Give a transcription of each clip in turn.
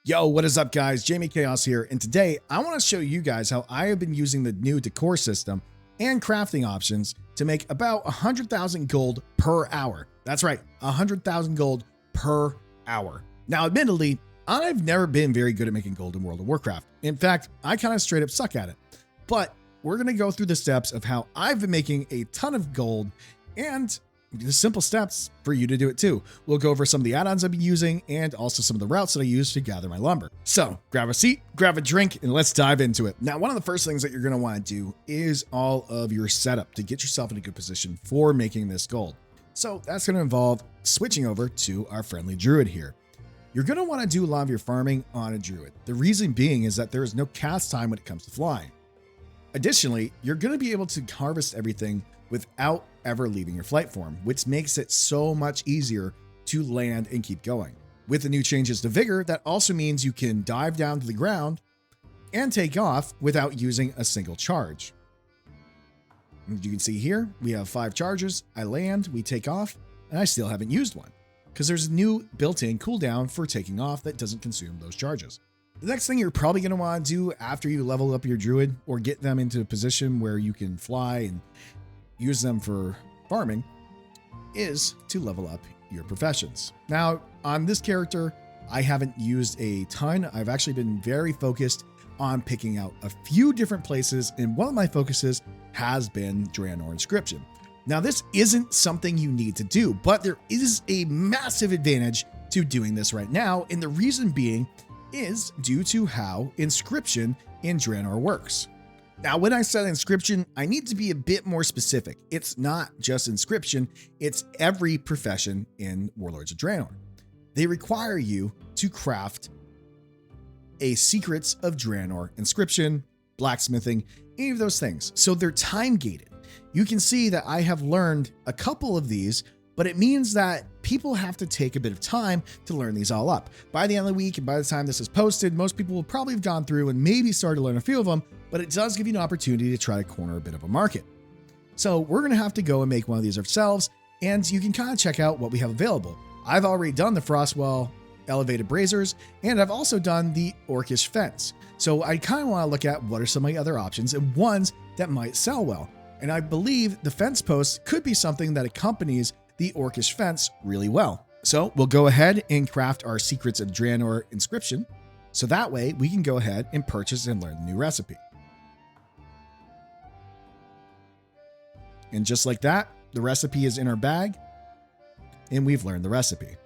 Yo, what is up guys? Jamie Chaos here, and today I want to show you guys how I have been using the new Decor system and crafting options to make about 100,000 gold per hour. That's right, 100,000 gold per hour. Now, admittedly, I've never been very good at making gold in World of Warcraft. In fact, I kind of straight up suck at it. But we're going to go through the steps of how I've been making a ton of gold and the simple steps for you to do it too. We'll go over some of the add-ons I've been using and also some of the routes that I use to gather my lumber. So grab a seat, grab a drink, and let's dive into it. Now, one of the first things that you're going to want to do is all of your setup to get yourself in a good position for making this gold. So that's going to involve switching over to our friendly druid here. You're going to want to do a lot of your farming on a druid. The reason being is that there is no cast time when it comes to flying. Additionally, you're going to be able to harvest everything without ever leaving your flight form, which makes it so much easier to land and keep going. With the new changes to Vigor, that also means you can dive down to the ground and take off without using a single charge. As you can see here, we have 5 charges. I land, we take off, and I still haven't used one because there's a new built-in cooldown for taking off that doesn't consume those charges. The next thing you're probably going to want to do after you level up your druid or get them into a position where you can fly and use them for farming is to level up your professions. Now, on this character, I haven't used a ton. I've actually been very focused on picking out a few different places, and one of my focuses has been Draenor Inscription. Now, this isn't something you need to do, but there is a massive advantage to doing this right now, and the reason being is due to how Inscription in Draenor works. Now, when I said Inscription, I need to be a bit more specific. It's not just Inscription, it's every profession in Warlords of Draenor. They require you to craft a Secrets of Draenor Inscription, blacksmithing, any of those things. So they're time gated. You can see that I have learned a couple of these, but it means that people have to take a bit of time to learn these all up. By the end of the week, and by the time this is posted, most people will probably have gone through and maybe started to learn a few of them, but it does give you an opportunity to try to corner a bit of a market. So we're going to have to go and make one of these ourselves, and you can kind of check out what we have available. I've already done the Frostwell elevated braziers, and I've also done the Orcish fence. So I kind of want to look at what are some of the other options and ones that might sell well. And I believe the fence post could be something that accompanies the Orcish fence really well. So we'll go ahead and craft our Secrets of Draenor Inscription. So that way we can go ahead and purchase and learn the new recipe. And just like that, the recipe is in our bag and we've learned the recipe.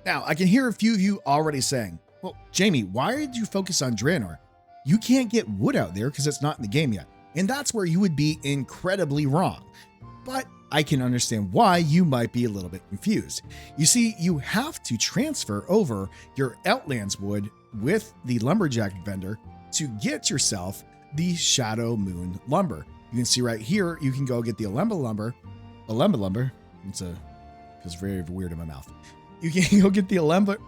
Now, I can hear a few of you already saying, well, Jamie, why did you focus on Draenor? You can't get wood out there because it's not in the game yet. And that's where you would be incredibly wrong. But I can understand why you might be a little bit confused. You see, you have to transfer over your Outlands wood with the lumberjack vendor to get yourself the Shadow Moon lumber. You can see right here, you can go get the Alemba lumber. It's very weird in my mouth. You can go get the Alemba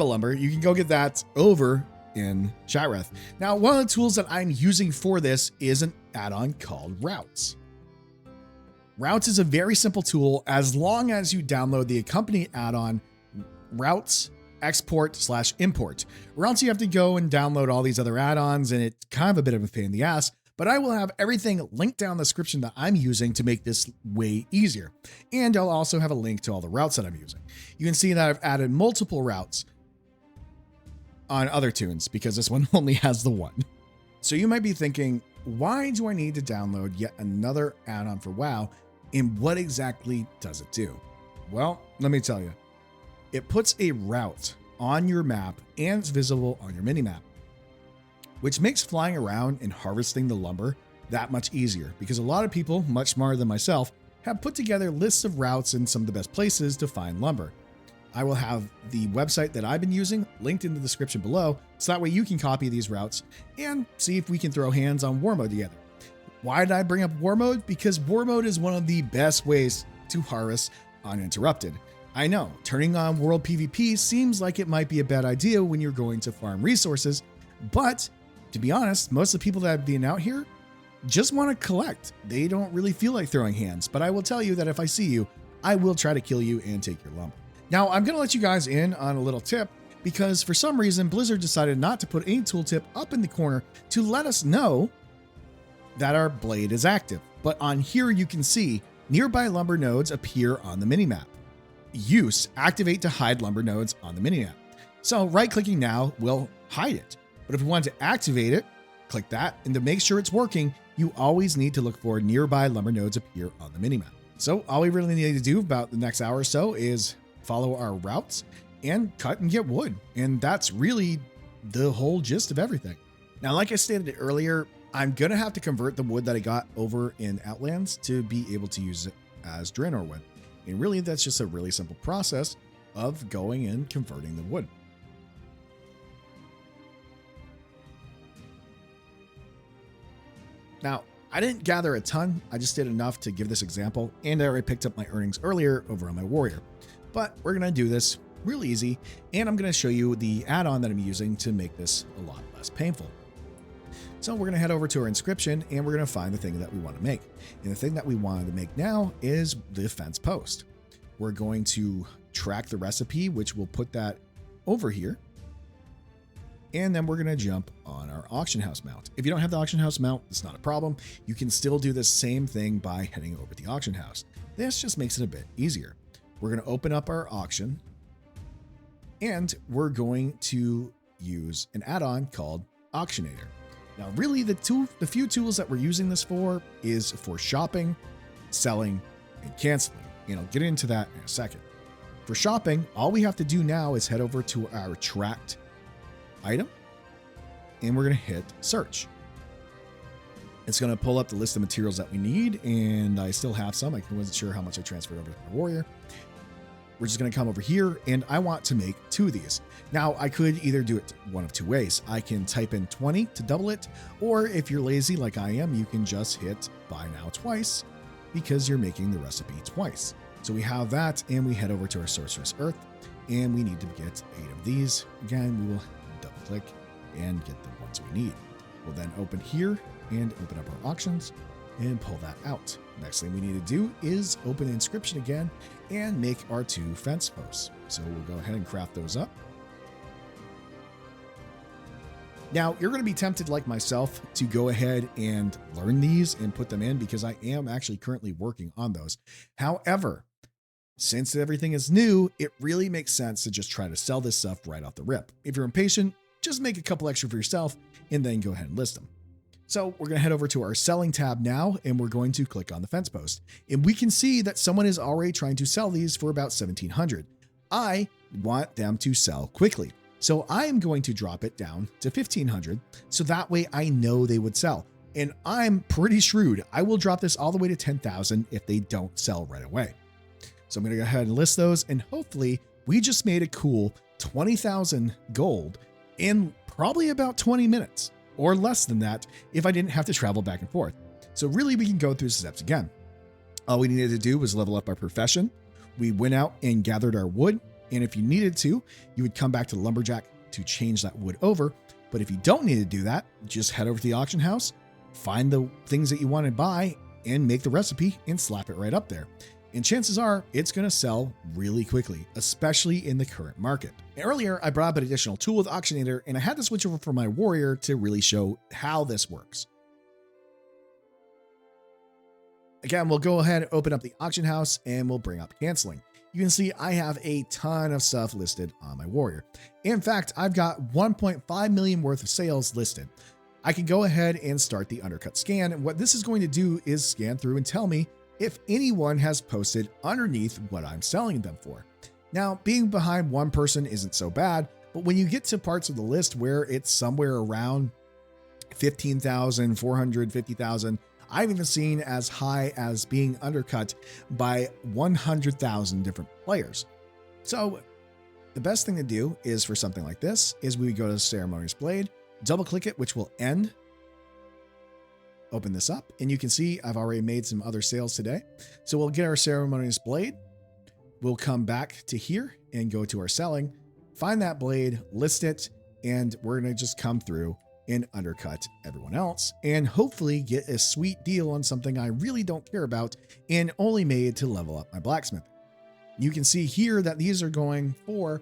lumber. You can go get that over in Chatreth. Now, one of the tools that I'm using for this is an add-on called Routes. Routes is a very simple tool as long as you download the accompanying add-on Routes export/import. Or else you have to go and download all these other add-ons, and it's kind of a bit of a pain in the ass, but I will have everything linked down in the description that I'm using to make this way easier. And I'll also have a link to all the routes that I'm using. You can see that I've added multiple routes on other tunes because this one only has the one. So you might be thinking, why do I need to download yet another add-on for WoW? And what exactly does it do? Well, let me tell you. It puts a route on your map and it's visible on your minimap, which makes flying around and harvesting the lumber that much easier because a lot of people, much smarter than myself, have put together lists of routes and some of the best places to find lumber. I will have the website that I've been using linked in the description below, so that way you can copy these routes and see if we can throw hands on war mode together. Why did I bring up war mode? Because war mode is one of the best ways to harvest uninterrupted. I know, turning on world PvP seems like it might be a bad idea when you're going to farm resources, but to be honest, most of the people that have been out here just want to collect. They don't really feel like throwing hands, but I will tell you that if I see you, I will try to kill you and take your lumber. Now, I'm going to let you guys in on a little tip because for some reason, Blizzard decided not to put any tooltip up in the corner to let us know that our blade is active. But on here, you can see nearby lumber nodes appear on the minimap. Use, activate to hide lumber nodes on the minimap. So right-clicking now will hide it. But if we want to activate it, click that, and to make sure it's working, you always need to look for nearby lumber nodes appear on the minimap. So all we really need to do about the next hour or so is follow our routes and cut and get wood. And that's really the whole gist of everything. Now, like I stated earlier, I'm going to have to convert the wood that I got over in Outlands to be able to use it as Draenor wood. And really, that's just a really simple process of going and converting the wood. Now, I didn't gather a ton. I just did enough to give this example, and I already picked up my earnings earlier over on my warrior. But we're going to do this real easy, and I'm going to show you the add-on that I'm using to make this a lot less painful. So we're going to head over to our inscription, and we're going to find the thing that we want to make. And the thing that we wanted to make now is the fence post. We're going to track the recipe, which we'll put that over here. And then we're going to jump on our auction house mount. If you don't have the auction house mount, it's not a problem. You can still do the same thing by heading over to the auction house. This just makes it a bit easier. We're going to open up our auction, and we're going to use an add-on called Auctionator. Now, really, the few tools that we're using this for is for shopping, selling, and canceling. And I'll get into that in a second. For shopping, all we have to do now is head over to our tracked item, and we're going to hit search. It's going to pull up the list of materials that we need, and I still have some. I wasn't sure how much I transferred over to my warrior. We're just going to come over here, and I want to make 2 of these. Now, I could either do it one of 2 ways. I can type in 20 to double it, or if you're lazy like I am, you can just hit buy now twice, because you're making the recipe twice. So we have that, and we head over to our Sorceress Earth, and we need to get 8 of these. Again, we will double click and get the ones we need. We'll then open here and open up our auctions and pull that out. Next thing we need to do is open inscription again and make our 2 fence posts. So we'll go ahead and craft those up. Now, you're going to be tempted like myself to go ahead and learn these and put them in, because I am actually currently working on those. However, since everything is new, it really makes sense to just try to sell this stuff right off the rip. If you're impatient, just make a couple extra for yourself and then go ahead and list them. So we're going to head over to our selling tab now, and we're going to click on the fence post. And we can see that someone is already trying to sell these for about 1,700. I want them to sell quickly. So I am going to drop it down to 1,500. So that way I know they would sell. And I'm pretty shrewd. I will drop this all the way to 10,000 if they don't sell right away. So I'm going to go ahead and list those, and hopefully we just made a cool 20,000 gold in probably about 20 minutes or less than that if I didn't have to travel back and forth. So really we can go through the steps again. All we needed to do was level up our profession. We went out and gathered our wood. And if you needed to, you would come back to the lumberjack to change that wood over. But if you don't need to do that, just head over to the auction house, find the things that you want to buy, and make the recipe and slap it right up there. And chances are it's going to sell really quickly, especially in the current market. Earlier, I brought up an additional tool with Auctionator, and I had to switch over for my warrior to really show how this works. Again, we'll go ahead and open up the auction house, and we'll bring up canceling. You can see I have a ton of stuff listed on my warrior. In fact, I've got 1.5 million worth of sales listed. I can go ahead and start the undercut scan. And what this is going to do is scan through and tell me if anyone has posted underneath what I'm selling them for. Now, being behind one person isn't so bad, but when you get to parts of the list where it's somewhere around 15,000, 450,000, I've even seen as high as being undercut by 100,000 different players. So the best thing to do is for something like this is we go to Ceremonious Blade, double click it, which will end. Open this up, and you can see I've already made some other sales today. So we'll get our Ceremonious Blade. We'll come back to here and go to our selling, find that blade, list it, and we're going to just come through and undercut everyone else and hopefully get a sweet deal on something I really don't care about and only made to level up my blacksmith. You can see here that these are going for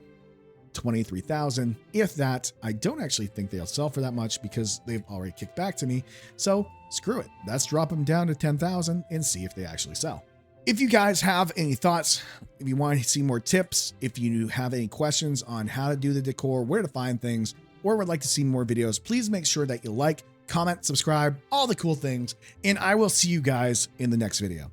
23,000. If that, I don't actually think they'll sell for that much because they've already kicked back to me. So screw it. Let's drop them down to 10,000 and see if they actually sell. If you guys have any thoughts, if you want to see more tips, if you have any questions on how to do the decor, where to find things, or would like to see more videos, please make sure that you like, comment, subscribe, all the cool things, and I will see you guys in the next video.